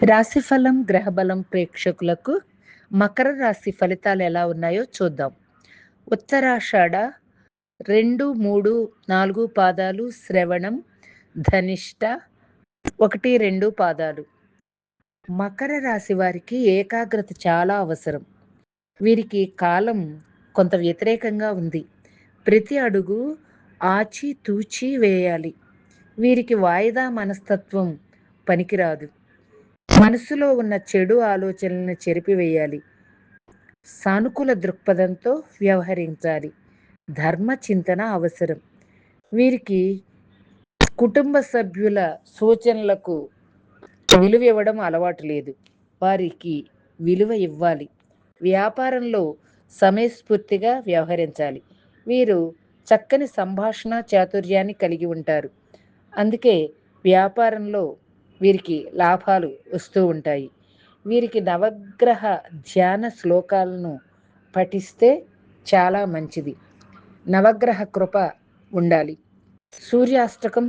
రాశిఫలం, గ్రహబలం ప్రేక్షకులకు మకర రాశి ఫలితాలు ఎలా ఉన్నాయో చూద్దాం. ఉత్తరాషాఢ 2, 3, 4 పాదాలు, శ్రవణం, ధనిష్ట 1, 2 పాదాలు. మకర రాశి వారికి ఏకాగ్రత చాలా అవసరం. వీరికి కాలం కొంత వ్యతిరేకంగా ఉంది. ప్రతి అడుగు ఆచితూచి వేయాలి. వీరికి వాయిదా మనస్తత్వం పనికిరాదు. మనసులో ఉన్న చెడు ఆలోచనలను చెరిపివేయాలి. సానుకూల దృక్పథంతో వ్యవహరించాలి. ధర్మ చింతన అవసరం. వీరికి కుటుంబ సభ్యుల సూచనలకు విలువ ఇవ్వడం అలవాటు లేదు. వారికి విలువ ఇవ్వాలి. వ్యాపారంలో సమయస్ఫూర్తిగా వ్యవహరించాలి. వీరు చక్కని సంభాషణ చాతుర్యాన్ని కలిగి ఉంటారు. అందుకే వ్యాపారంలో వీరికి లాభాలు వస్తూ ఉంటాయి. వీరికి నవగ్రహ ధ్యాన శ్లోకాలను పఠిస్తే చాలా మంచిది. నవగ్రహ కృప ఉండాలి. సూర్యాష్టకం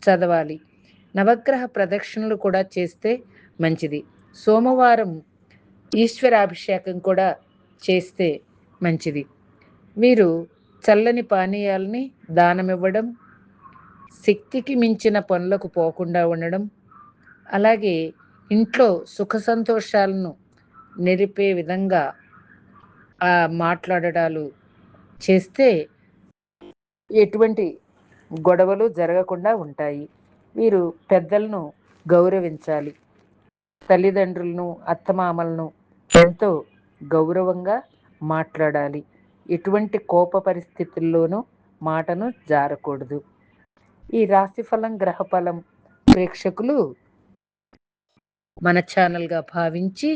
చదవాలి. నవగ్రహ ప్రదక్షిణలు కూడా చేస్తే మంచిది. సోమవారం ఈశ్వరాభిషేకం కూడా చేస్తే మంచిది. వీరు చల్లని పానీయాలని దానమివ్వడం, శక్తికి మించిన పనులకు పోకుండా ఉండడం, అలాగే ఇంట్లో సుఖ సంతోషాలను నిలిపే విధంగా మాట్లాడడాలు చేస్తే ఎటువంటి గొడవలు జరగకుండా ఉంటాయి. వీరు పెద్దలను గౌరవించాలి. తల్లిదండ్రులను, అత్తమామలను ఎంతో గౌరవంగా మాట్లాడాలి. ఎటువంటి కోప పరిస్థితుల్లోనూ మాటను జారకూడదు. ఈ రాశిఫలం, గ్రహఫలం ప్రేక్షకులు మన ఛానల్గా భావించి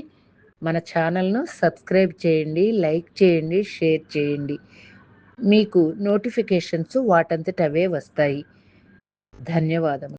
మన ఛానల్ను సబ్స్క్రైబ్ చేయండి, లైక్ చేయండి, షేర్ చేయండి. మీకు నోటిఫికేషన్స్ వాటంతట అవే వస్తాయి. ధన్యవాదములు.